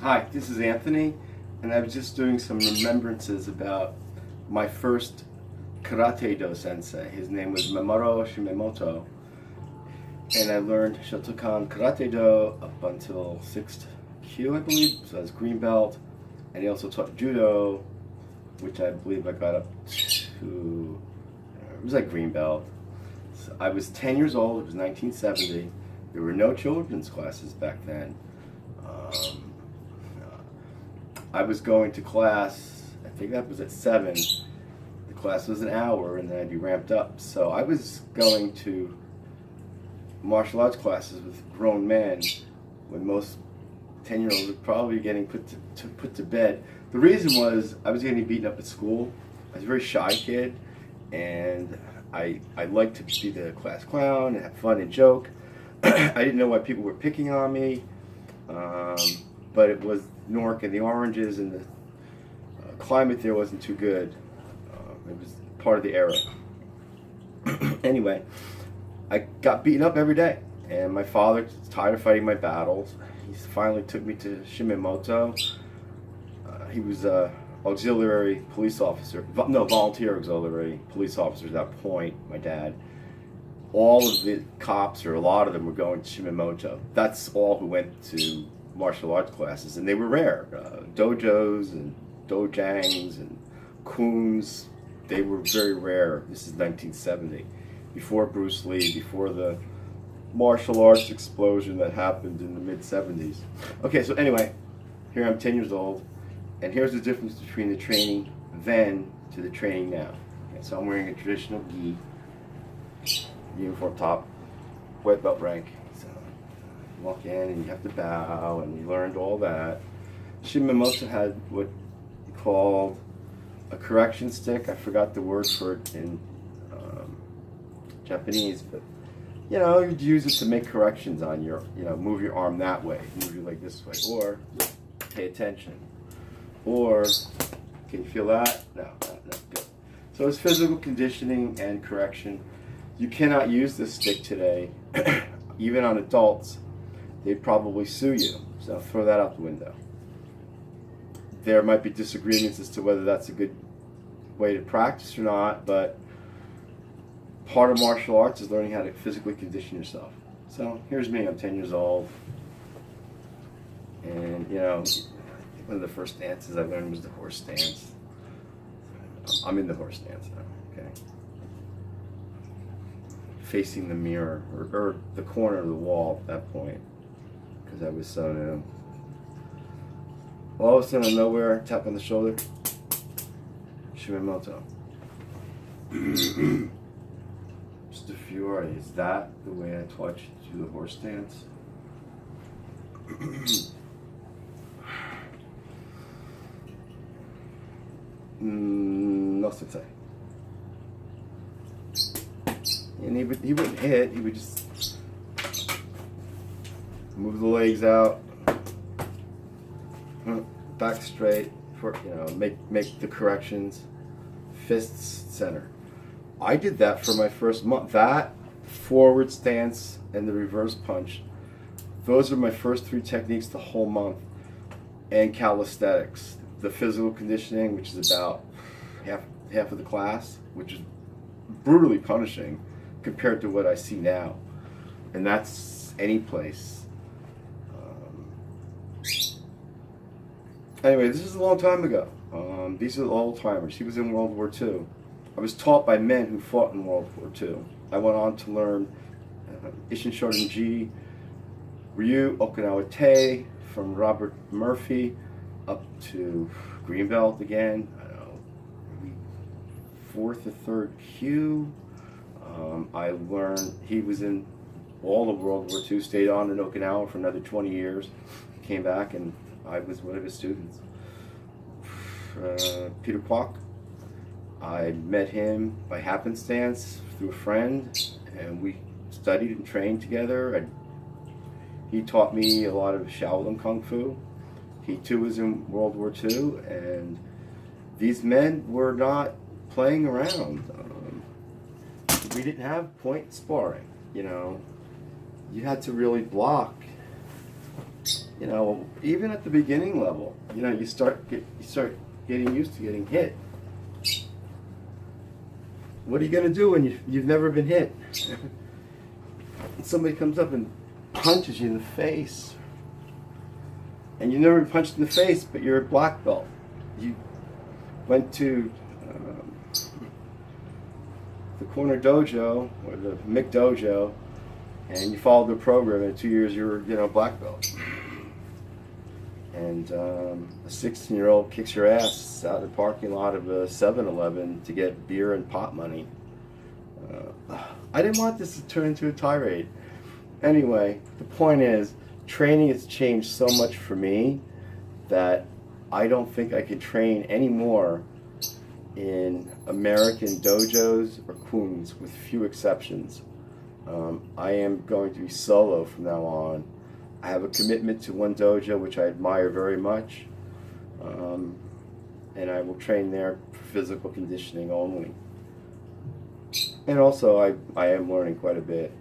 Hi, this is Anthony, and I was just doing some remembrances about my first karate-do sensei. His name was Mamoru Shimemoto, and I learned Shotokan karate-do up until 6th Q, I believe, so that's green belt, and he also taught Judo, which I believe I got up to, it was like green belt. So I was 10 years old, it was 1970, there were no children's classes back then. I was going to class, I think that was at 7. The class was an hour and then I'd be ramped up. So I was going to martial arts classes with grown men when most 10-year-olds were probably getting put to bed. The reason was I was getting beaten up at school. I was a very shy kid and I liked to be the class clown and have fun and joke. I didn't know why people were picking on me. But it was Newark and the oranges, and the climate there wasn't too good. It was part of the era. Anyway, I got beaten up every day, and my father was tired of fighting my battles. He finally took me to Shimemoto. He was a auxiliary police officer, volunteer auxiliary police officer at that point, my dad. All of the cops, or a lot of them, were going to Shimemoto. That's all who went to martial arts classes, and they were rare. Dojos and dojangs and kuns, they were very rare. This is 1970, before Bruce Lee, before the martial arts explosion that happened in the mid-70s. Okay, so anyway, here I'm 10 years old, and here's the difference between the training then to the training now. Okay, so I'm wearing a traditional gi, uniform top, white belt rank. So you walk in and you have to bow, and you learned all that. Shimemoto had what he called a correction stick. I forgot the word for it in Japanese, but you know, you'd use it to make corrections on your, move your arm that way, move your leg this way, or just pay attention. Or, can you feel that? No, good. So it's physical conditioning and correction. You cannot use this stick today, even on adults. They'd probably sue you, so throw that out the window. There might be disagreements as to whether that's a good way to practice or not, but part of martial arts is learning how to physically condition yourself. So here's me, I'm 10 years old, and one of the first dances I learned was the horse stance. I'm in the horse stance now, okay? Facing the mirror, or the corner of the wall at that point, because I was so new. All of a sudden, out of nowhere, tap on the shoulder, Shimemoto. Just a Fiore. Is that the way I taught you to do the horse stance? No sensei. And he wouldn't hit, he would just move the legs out, back straight, for make the corrections, fists center. I did that for my first month. That forward stance and the reverse punch, those are my first 3 techniques the whole month. And calisthenics, the physical conditioning, which is about half of the class, which is brutally punishing compared to what I see now, and that's any place. Anyway, this is a long time ago. These are the old timers. He was in World War II. I was taught by men who fought in World War II. I went on to learn Ishin Shorinji, Ryu, Okinawa Te, from Robert Murphy up to green belt again. I don't know, maybe 4th or 3rd Q. I learned, he was in all of World War II, stayed on in Okinawa for another 20 years, came back, and I was one of his students. Peter Kwok, I met him by happenstance through a friend, and we studied and trained together. He taught me a lot of Shaolin Kung Fu. He too was in World War II, and these men were not playing around. We didn't have point sparring, you had to really block you know, even at the beginning level, you know, you start getting used to getting hit. What are you gonna do when you've never been hit? Somebody comes up and punches you in the face, and you never been punched in the face, but you're a black belt. You went to the corner dojo or the Mick dojo, and you followed the program. In 2 years, you're black belt. And a 16-year-old kicks your ass out in the parking lot of a 7-Eleven to get beer and pot money. I didn't want this to turn into a tirade. Anyway, the point is, training has changed so much for me that I don't think I can train anymore in American dojos or kuns, with few exceptions. I am going to be solo from now on. I have a commitment to one dojo which I admire very much, and I will train there for physical conditioning only. And also I am learning quite a bit.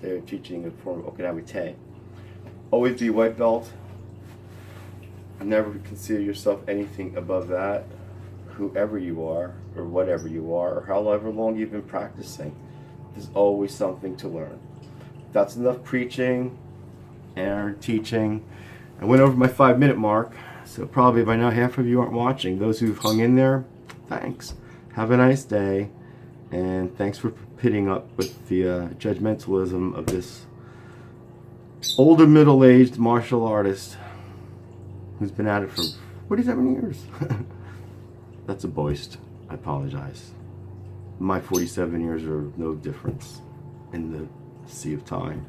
They're teaching a form of Okinawa Ten. Always be white belt. Never consider yourself anything above that, whoever you are, or whatever you are, or however long you've been practicing. There's always something to learn. That's enough preaching and teaching. I went over my 5-minute mark, so probably by now half of you aren't watching. Those who've hung in there, thanks. Have a nice day, and thanks for pitting up with the judgmentalism of this older middle-aged martial artist who's been at it for 47 years. That's a boast. I apologize. My 47 years are no difference in the sea of time.